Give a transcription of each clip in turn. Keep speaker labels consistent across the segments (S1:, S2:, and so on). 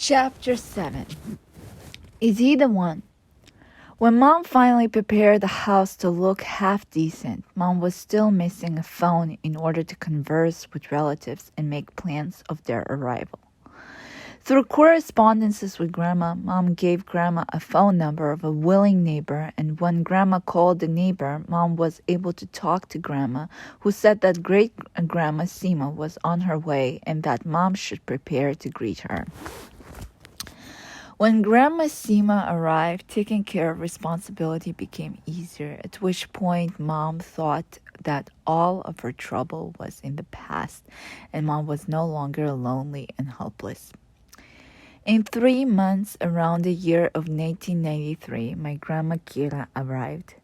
S1: Chapter 7. Is he the one? When Mom finally prepared the house to look half decent, Mom was still missing a phone in order to converse with relatives and make plans of their arrival. Through correspondences with Grandma, Mom gave Grandma a phone number of a willing neighbor, and when Grandma called the neighbor, Mom was able to talk to Grandma, who said that great-grandma Sima was on her way and that Mom should prepare to greet her. When Grandma Sima arrived, taking care of responsibility became easier, at which point Mom thought that all of her trouble was in the past, and Mom was no longer lonely and helpless. In 3 months, around the year of 1993, my grandma Kira arrived.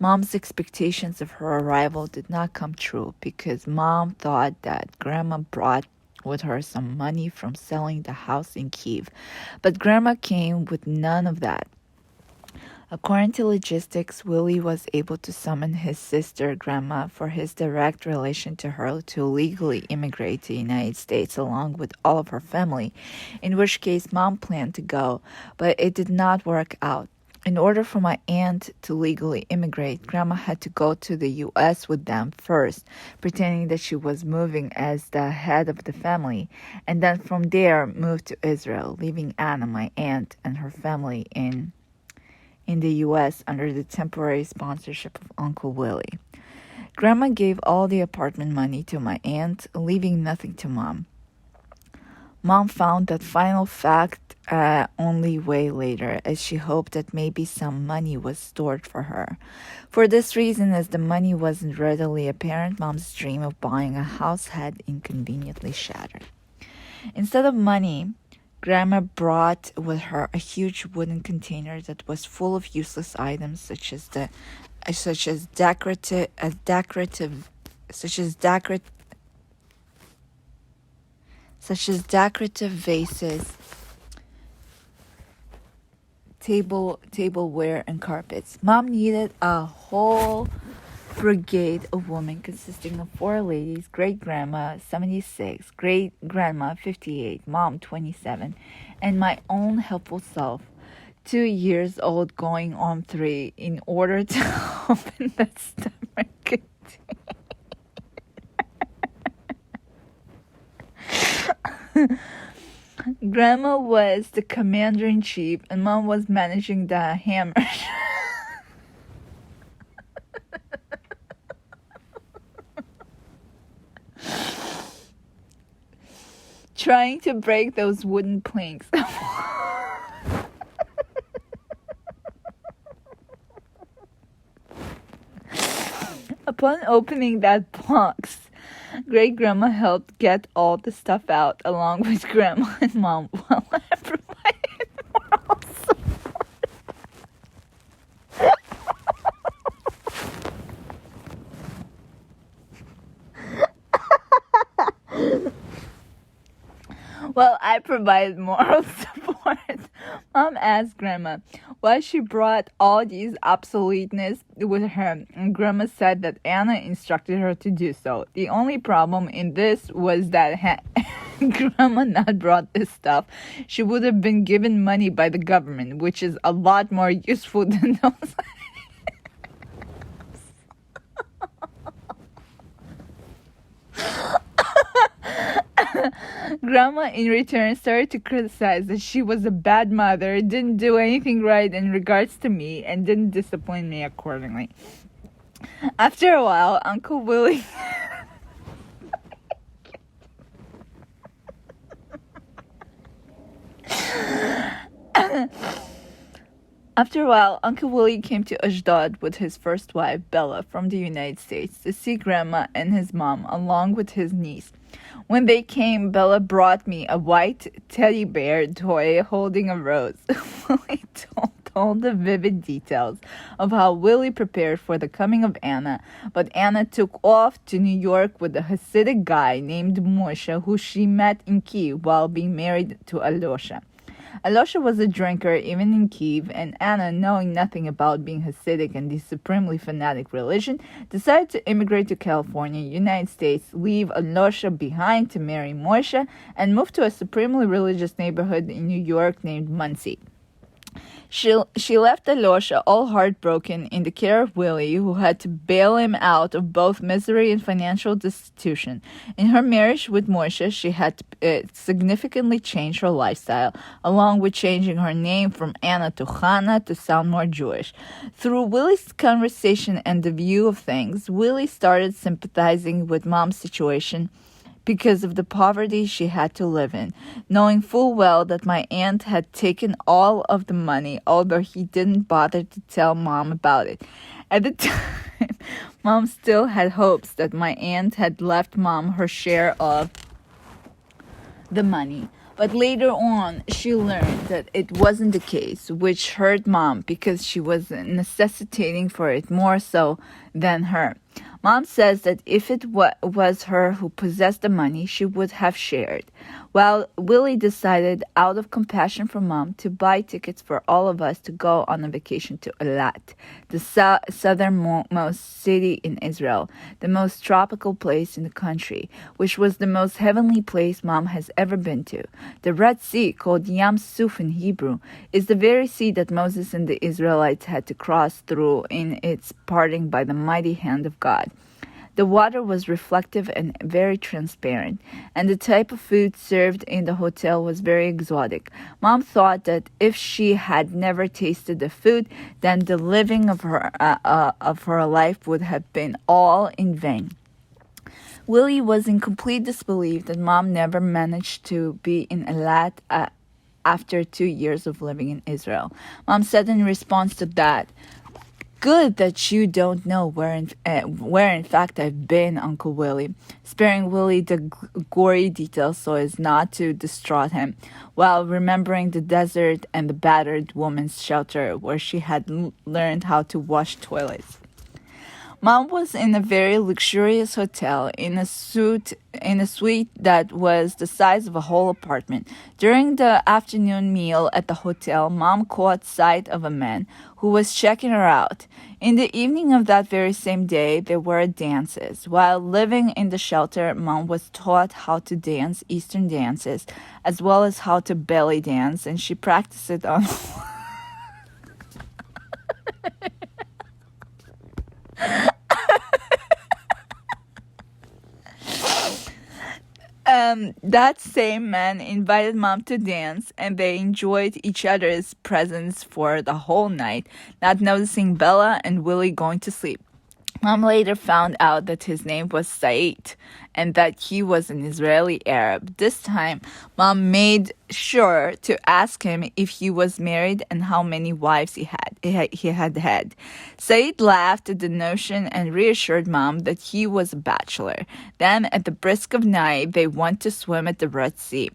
S1: Mom's expectations of her arrival did not come true because Mom thought that Grandma brought with her some money from selling the house in Kiev, but Grandma came with none of that. According to logistics, Willie was able to summon his sister, Grandma, for his direct relation to her to legally immigrate to the United States along with all of her family, in which case Mom planned to go, but it did not work out. In order for my aunt to legally immigrate, Grandma had to go to the U.S. with them first, pretending that she was moving as the head of the family, and then from there move to Israel, leaving Anna, my aunt, and her family in the U.S. under the temporary sponsorship of Uncle Willie. Grandma gave all the apartment money to my aunt, leaving nothing to Mom. Mom found that final fact only way later, as she hoped that maybe some money was stored for her. For this reason, as the money wasn't readily apparent, Mom's dream of buying a house had inconveniently shattered. Instead of money, Grandma brought with her a huge wooden container that was full of useless items such as decorative vases, tableware, and carpets. Mom needed a whole brigade of women consisting of 4 ladies: great-grandma 76, great-grandma 58, Mom 27, and my own helpful self, 2 years old going on 3, in order to open the stomach container. Grandma was the commander-in-chief and Mom was managing the hammer. Trying to break those wooden planks. Upon opening that box, great-grandma helped get all the stuff out along with Grandma and Mom while I provided moral support. While I provided moral support, Mom asked Grandma why she brought all these obsoleteness with her, and Grandma said that Anna instructed her to do so. The only problem in this was that had Grandma not brought this stuff, she would have been given money by the government, which is a lot more useful than those. Grandma, in return, started to criticize that she was a bad mother, didn't do anything right in regards to me, and didn't discipline me accordingly. After a while, Uncle Willie... Uncle Willie came to Ashdod with his first wife, Bella, from the United States to see Grandma and his mom, along with his niece. When they came, Bella brought me a white teddy bear toy holding a rose. Willie told all the vivid details of how Willie prepared for the coming of Anna, but Anna took off to New York with a Hasidic guy named Moshe, who she met in Kiev while being married to Alyosha. Alosha was a drinker even in Kiev, and Anna, knowing nothing about being Hasidic and the supremely fanatic religion, decided to immigrate to California, United States, leave Alosha behind to marry Moshe, and move to a supremely religious neighborhood in New York named Monsey. She left Alosha all heartbroken in the care of Willie, who had to bail him out of both misery and financial destitution. In her marriage with Moshe, she had significantly changed her lifestyle, along with changing her name from Anna to Hannah to sound more Jewish. Through Willie's conversation and the view of things, Willie started sympathizing with Mom's situation because of the poverty she had to live in, knowing full well that my aunt had taken all of the money, although he didn't bother to tell Mom about it. At the time, Mom still had hopes that my aunt had left Mom her share of the money. But later on, she learned that it wasn't the case, which hurt Mom because she was necessitating for it more so than her. Mom says that if it was her who possessed the money, she would have shared. While Willie decided, out of compassion for Mom, to buy tickets for all of us to go on a vacation to Eilat, the southernmost city in Israel, the most tropical place in the country, which was the most heavenly place Mom has ever been to. The Red Sea, called Yam Suf in Hebrew, is the very sea that Moses and the Israelites had to cross through in its parting by the mighty hand of God. The water was reflective and very transparent, and the type of food served in the hotel was very exotic. Mom thought that if she had never tasted the food, then the living of her life would have been all in vain. Willie was in complete disbelief that Mom never managed to be in Eilat after 2 years of living in Israel. Mom said in response to that, "Good that you don't know where in fact I've been, Uncle Willie," sparing Willie the gory details so as not to distraught him, while remembering the desert and the battered woman's shelter where she had learned how to wash toilets. Mom was in a very luxurious hotel in a suite that was the size of a whole apartment. During the afternoon meal at the hotel, Mom caught sight of a man who was checking her out. In the evening of that very same day, there were dances. While living in the shelter, Mom was taught how to dance Eastern dances, as well as how to belly dance, and she practiced it on that same man invited Mom to dance, and they enjoyed each other's presence for the whole night, not noticing Bella and Willie going to sleep. Mom later found out that his name was Said and that he was an Israeli Arab. This time, Mom made sure to ask him if he was married and how many wives he had had. Said laughed at the notion and reassured Mom that he was a bachelor. Then, at the brisk of night, they went to swim at the Red Sea.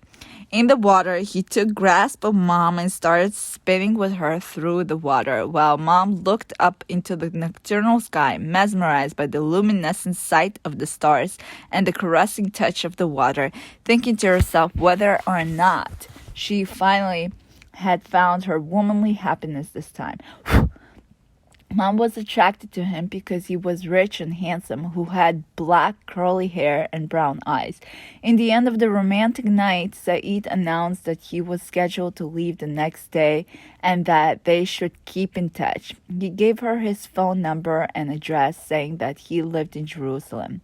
S1: In the water, he took grasp of Mom and started spinning with her through the water, while Mom looked up into the nocturnal sky, mesmerized by the luminescent sight of the stars and the caressing touch of the water, thinking to herself whether or not she finally had found her womanly happiness this time. Mom was attracted to him because he was rich and handsome, who had black curly hair and brown eyes. In the end of the romantic night, Said announced that he was scheduled to leave the next day and that they should keep in touch. He gave her his phone number and address, saying that he lived in Jerusalem.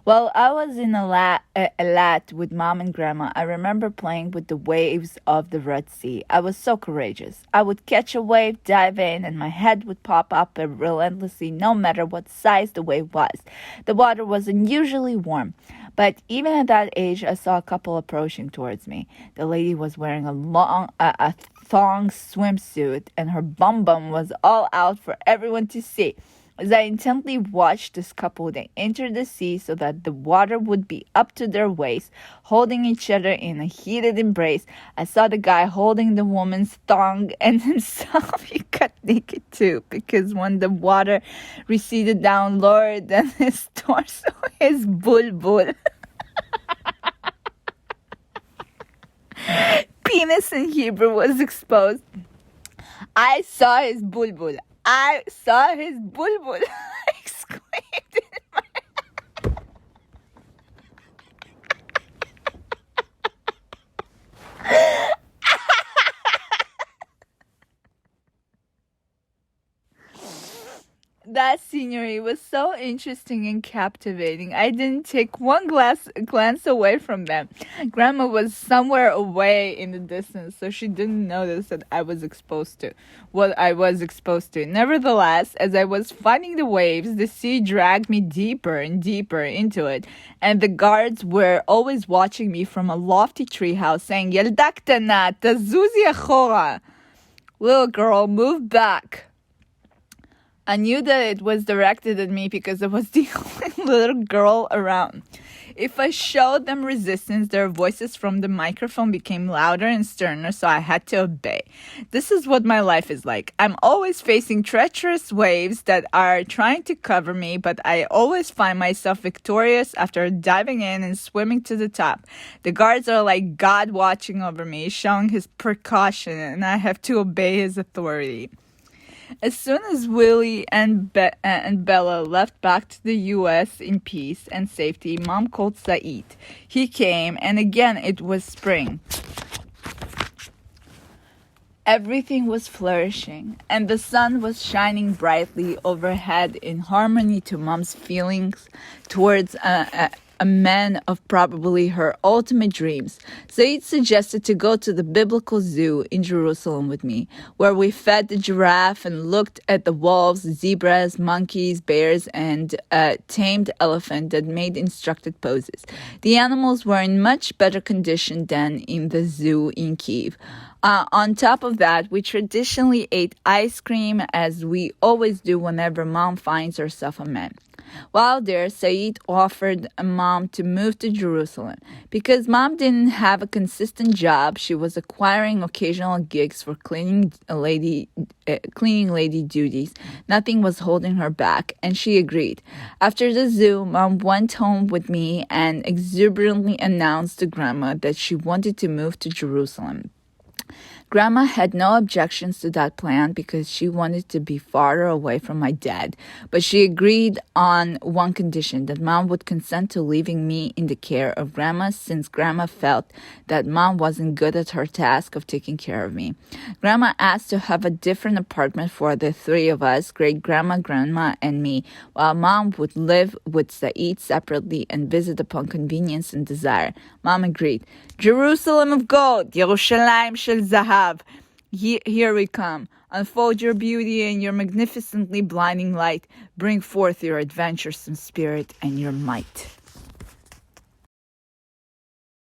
S1: While I was in Eilat with Mom and Grandma, I remember playing with the waves of the Red Sea. I was so courageous. I would catch a wave, dive in, and my head would pop up relentlessly no matter what size the wave was. The water was unusually warm, but even at that age, I saw a couple approaching towards me. The lady was wearing a thong swimsuit, and her bum was all out for everyone to see. As I intently watched this couple, they entered the sea so that the water would be up to their waists, holding each other in a heated embrace. I saw the guy holding the woman's thong and himself. He got naked too, because when the water receded down lower than his torso, his bulbul penis in Hebrew was exposed. I saw his bulbul. I saw his bulbul. I exclaimed in my That scenery was so interesting and captivating. I didn't take one glance away from them. Grandma was somewhere away in the distance, so she didn't notice that I was exposed to what I was exposed to. Nevertheless, as I was fighting the waves, the sea dragged me deeper and deeper into it, and the guards were always watching me from a lofty treehouse, saying, "Yelda ktana, tazuzi achora." Little girl, move back. I knew that it was directed at me because I was the only little girl around. If I showed them resistance, their voices from the microphone became louder and sterner, so I had to obey. This is what my life is like. I'm always facing treacherous waves that are trying to cover me, but I always find myself victorious after diving in and swimming to the top. The guards are like God watching over me, showing his precaution, and I have to obey his authority. As soon as Willie and Bella left back to the U.S. in peace and safety, Mom called Said. He came, and again it was spring. Everything was flourishing, and the sun was shining brightly overhead in harmony to Mom's feelings towards a man of probably her ultimate dreams. Said suggested to go to the biblical zoo in Jerusalem with me, where we fed the giraffe and looked at the wolves, zebras, monkeys, bears, and a tamed elephant that made instructed poses. The animals were in much better condition than in the zoo in Kiev. On top of that, we traditionally ate ice cream, as we always do whenever Mom finds herself a man. While there, Said offered Mom to move to Jerusalem. Because Mom didn't have a consistent job, she was acquiring occasional gigs for cleaning lady duties. Nothing was holding her back, and she agreed. After the zoo, Mom went home with me and exuberantly announced to Grandma that she wanted to move to Jerusalem. Grandma had no objections to that plan because she wanted to be farther away from my dad, but she agreed on one condition, that Mom would consent to leaving me in the care of Grandma, since Grandma felt that Mom wasn't good at her task of taking care of me. Grandma asked to have a different apartment for the three of us, great-grandma, Grandma, and me, while Mom would live with Said separately and visit upon convenience and desire. Mom agreed. Jerusalem of gold, Yerushalayim shel zahav. Here we come. Unfold your beauty and your magnificently blinding light. Bring forth your adventuresome spirit and your might.